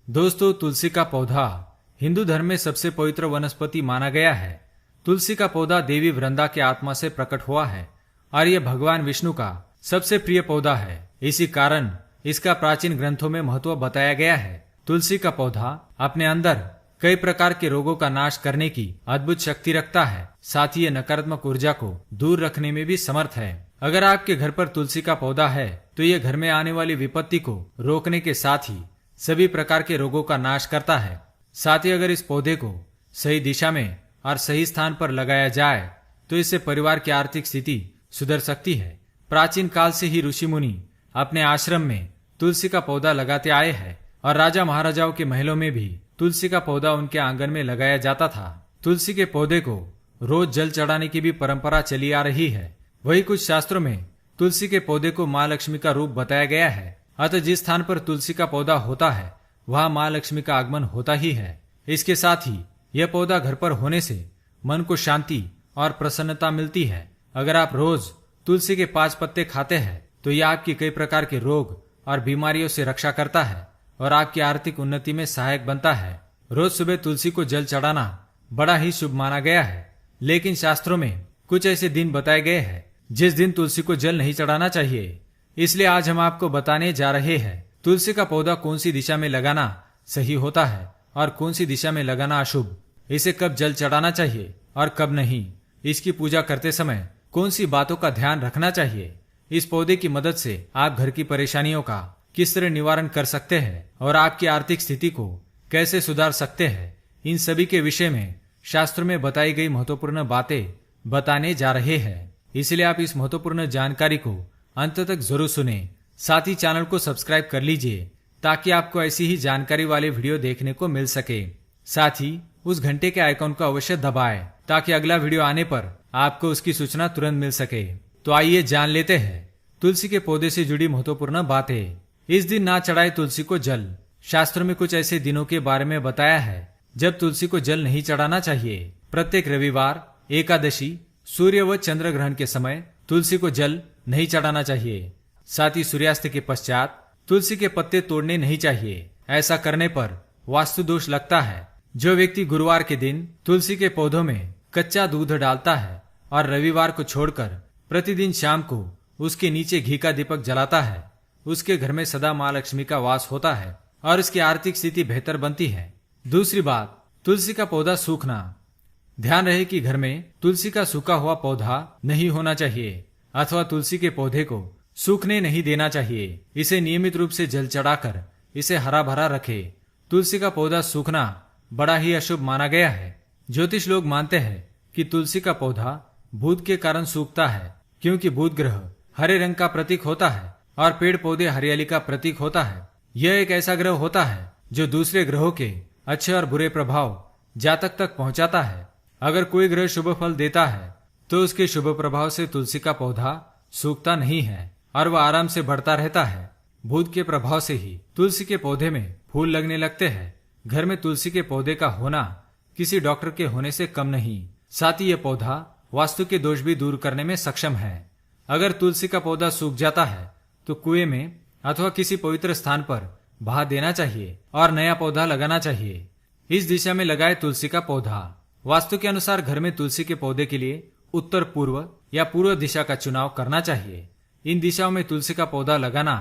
दोस्तों, तुलसी का पौधा हिंदू धर्म में सबसे पवित्र वनस्पति माना गया है। तुलसी का पौधा देवी वृंदा के आत्मा से प्रकट हुआ है और यह भगवान विष्णु का सबसे प्रिय पौधा है। इसी कारण इसका प्राचीन ग्रंथों में महत्व बताया गया है। तुलसी का पौधा अपने अंदर कई प्रकार के रोगों का नाश करने की अद्भुत शक्ति रखता है। साथ ही ये नकारात्मक ऊर्जा को दूर रखने में भी समर्थ है। अगर आपके घर पर तुलसी का पौधा है तो ये घर में आने वाली विपत्ति को रोकने के साथ ही सभी प्रकार के रोगों का नाश करता है। साथ ही अगर इस पौधे को सही दिशा में और सही स्थान पर लगाया जाए तो इससे परिवार की आर्थिक स्थिति सुधर सकती है। प्राचीन काल से ही ऋषि मुनि अपने आश्रम में तुलसी का पौधा लगाते आए हैं और राजा महाराजाओं के महलों में भी तुलसी का पौधा उनके आंगन में लगाया जाता था। तुलसी के पौधे को रोज जल चढ़ाने की भी परंपरा चली आ रही है। वही कुछ शास्त्रों में तुलसी के पौधे को माँ लक्ष्मी का रूप बताया गया है। अतः जिस स्थान पर तुलसी का पौधा होता है वहां माँ लक्ष्मी का आगमन होता ही है। इसके साथ ही यह पौधा घर पर होने से मन को शांति और प्रसन्नता मिलती है। अगर आप रोज तुलसी के 5 पत्ते खाते हैं तो यह आपकी कई प्रकार के रोग और बीमारियों से रक्षा करता है और आपकी आर्थिक उन्नति में सहायक बनता है। रोज सुबह तुलसी को जल चढ़ाना बड़ा ही शुभ माना गया है। लेकिन शास्त्रों में कुछ ऐसे दिन बताए गए हैं जिस दिन तुलसी को जल नहीं चढ़ाना चाहिए। इसलिए आज हम आपको बताने जा रहे हैं तुलसी का पौधा कौन सी दिशा में लगाना सही होता है और कौन सी दिशा में लगाना अशुभ। इसे कब जल चढ़ाना चाहिए और कब नहीं। इसकी पूजा करते समय कौन सी बातों का ध्यान रखना चाहिए। इस पौधे की मदद से आप घर की परेशानियों का किस तरह निवारण कर सकते हैं और आपकी आर्थिक स्थिति को कैसे सुधार सकते हैं। इन सभी के विषय में शास्त्र में बताई गई महत्वपूर्ण बातें बताने जा रहे हैं। इसलिए आप इस महत्वपूर्ण जानकारी को अंत तक जरूर सुने। साथ ही चैनल को सब्सक्राइब कर लीजिए ताकि आपको ऐसी ही जानकारी वाले वीडियो देखने को मिल सके। साथ ही उस घंटे के आइकॉन को अवश्य दबाएं ताकि अगला वीडियो आने पर आपको उसकी सूचना तुरंत मिल सके। तो आइए जान लेते हैं तुलसी के पौधे से जुड़ी महत्वपूर्ण बातें। इस दिन ना चढ़ाए तुलसी को जल। शास्त्रों में कुछ ऐसे दिनों के बारे में बताया है जब तुलसी को जल नहीं चढ़ाना चाहिए। प्रत्येक रविवार, एकादशी, सूर्य व चंद्र ग्रहण के समय तुलसी को जल नहीं चढ़ाना चाहिए। साथ ही सूर्यास्त के पश्चात तुलसी के पत्ते तोड़ने नहीं चाहिए। ऐसा करने पर वास्तु दोष लगता है। जो व्यक्ति गुरुवार के दिन तुलसी के पौधों में कच्चा दूध डालता है और रविवार को छोड़कर प्रतिदिन शाम को उसके नीचे घी का दीपक जलाता है, उसके घर में सदा माँ लक्ष्मी का वास होता है और उसकी आर्थिक स्थिति बेहतर बनती है। दूसरी बात, तुलसी का पौधा सूखना। ध्यान रहे कि घर में तुलसी का सूखा हुआ पौधा नहीं होना चाहिए अथवा तुलसी के पौधे को सूखने नहीं देना चाहिए। इसे नियमित रूप से जल चढ़ाकर इसे हरा भरा रखे। तुलसी का पौधा सूखना बड़ा ही अशुभ माना गया है। ज्योतिष लोग मानते हैं कि तुलसी का पौधा भूत के कारण सूखता है, क्योंकि भूत ग्रह हरे रंग का प्रतीक होता है और पेड़ पौधे हरियाली का प्रतीक होता है। यह एक ऐसा ग्रह होता है जो दूसरे ग्रहों के अच्छे और बुरे प्रभाव जातक तक पहुंचाता है। अगर कोई ग्रह शुभ फल देता है तो उसके शुभ प्रभाव से तुलसी का पौधा सूखता नहीं है और वह आराम से बढ़ता रहता है। भूत के प्रभाव से ही तुलसी के पौधे में फूल लगने लगते हैं। घर में तुलसी के पौधे का होना किसी डॉक्टर के होने से कम नहीं। साथ ही यह पौधा वास्तु के दोष भी दूर करने में सक्षम है। अगर तुलसी का पौधा सूख जाता है तो कुएं में अथवा किसी पवित्र स्थान पर बहा देना चाहिए और नया पौधा लगाना चाहिए। इस दिशा में लगाए तुलसी का पौधा। वास्तु के अनुसार घर में तुलसी के पौधे के लिए उत्तर पूर्व या पूर्व दिशा का चुनाव करना चाहिए। इन दिशाओं में तुलसी का पौधा लगाना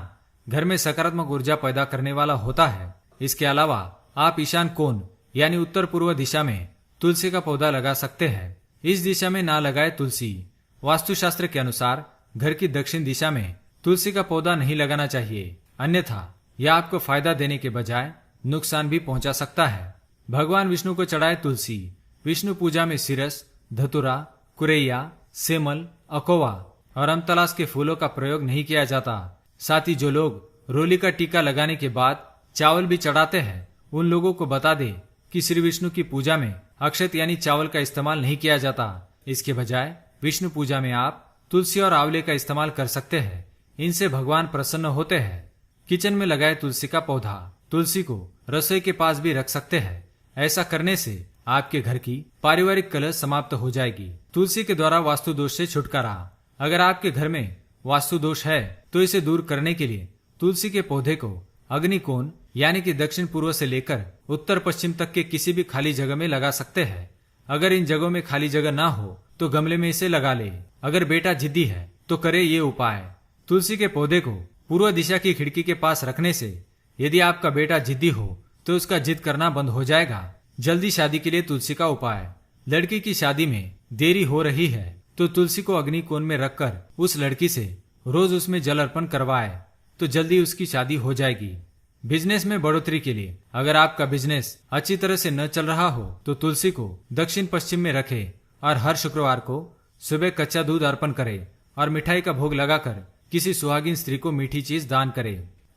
घर में सकारात्मक ऊर्जा पैदा करने वाला होता है। इसके अलावा आप ईशान कोण यानी उत्तर पूर्व दिशा में तुलसी का पौधा लगा सकते हैं। इस दिशा में ना लगाए तुलसी। वास्तुशास्त्र के अनुसार घर की दक्षिण दिशा में तुलसी का पौधा नहीं लगाना चाहिए, अन्यथा यह आपको फायदा देने के बजाय नुकसान भी पहुंचा सकता है। भगवान विष्णु को चढ़ाए तुलसी। विष्णु पूजा में सिरस, धतुरा, कुरैया, सेमल, अकोवा और अमतलास के फूलों का प्रयोग नहीं किया जाता। साथ ही जो लोग रोली का टीका लगाने के बाद चावल भी चढ़ाते हैं उन लोगों को बता दे कि श्री विष्णु की पूजा में अक्षत यानी चावल का इस्तेमाल नहीं किया जाता। इसके बजाय विष्णु पूजा में आप तुलसी और आंवले का इस्तेमाल कर सकते हैं। इनसे भगवान प्रसन्न होते हैं। किचन में लगाए तुलसी का पौधा। तुलसी को रसोई के पास भी रख सकते हैं। ऐसा करने से आपके घर की पारिवारिक कलह समाप्त हो जाएगी। तुलसी के द्वारा वास्तु दोष से छुटकारा। अगर आपके घर में वास्तु दोष है तो इसे दूर करने के लिए तुलसी के पौधे को अग्निकोण यानी कि दक्षिण पूर्व से लेकर उत्तर पश्चिम तक के किसी भी खाली जगह में लगा सकते हैं। अगर इन जगहों में खाली जगह ना हो तो गमले में इसे लगा ले। अगर बेटा जिद्दी है तो करे ये उपाय। तुलसी के पौधे को पूर्व दिशा की खिड़की के पास रखने से यदि आपका बेटा जिद्दी हो तो उसका जिद करना बंद हो जाएगा। जल्दी शादी के लिए तुलसी का उपाय। लड़की की शादी में देरी हो रही है तो तुलसी को अग्नि कोण में रखकर उस लड़की से रोज उसमें जल अर्पण करवाए तो जल्दी उसकी शादी हो जाएगी। बिजनेस में बढ़ोतरी के लिए अगर आपका बिजनेस अच्छी तरह से न चल रहा हो तो तुलसी को दक्षिण पश्चिम में रखे और हर शुक्रवार को सुबह कच्चा दूध अर्पण करे और मिठाई का भोग लगाकर किसी सुहागिन स्त्री को मीठी चीज दान करे।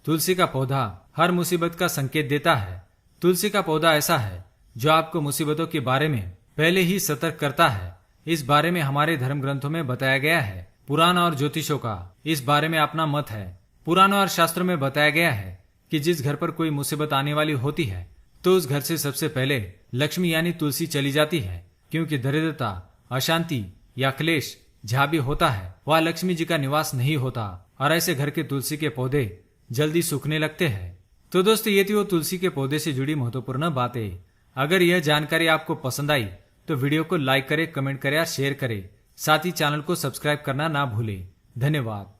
तुलसी का पौधा हर मुसीबत का संकेत देता है। तुलसी का पौधा ऐसा है जो आपको मुसीबतों के बारे में पहले ही सतर्क करता है। इस बारे में हमारे धर्म ग्रंथों में बताया गया है। पुराण और ज्योतिषों का इस बारे में अपना मत है। पुराणों और शास्त्रों में बताया गया है कि जिस घर पर कोई मुसीबत आने वाली होती है तो उस घर से सबसे पहले लक्ष्मी यानी तुलसी चली जाती है, क्योंकि दरिद्रता, अशांति या क्लेश जहाँ भी होता है वह लक्ष्मी जी का निवास नहीं होता और ऐसे घर के तुलसी के पौधे जल्दी सूखने लगते हैं। तो दोस्तों, ये थी वो तुलसी के पौधे से जुड़ी महत्वपूर्ण बातें। अगर यह जानकारी आपको पसंद आई तो वीडियो को लाइक करें, कमेंट करें और शेयर करें। साथ ही चैनल को सब्सक्राइब करना ना भूलें। धन्यवाद।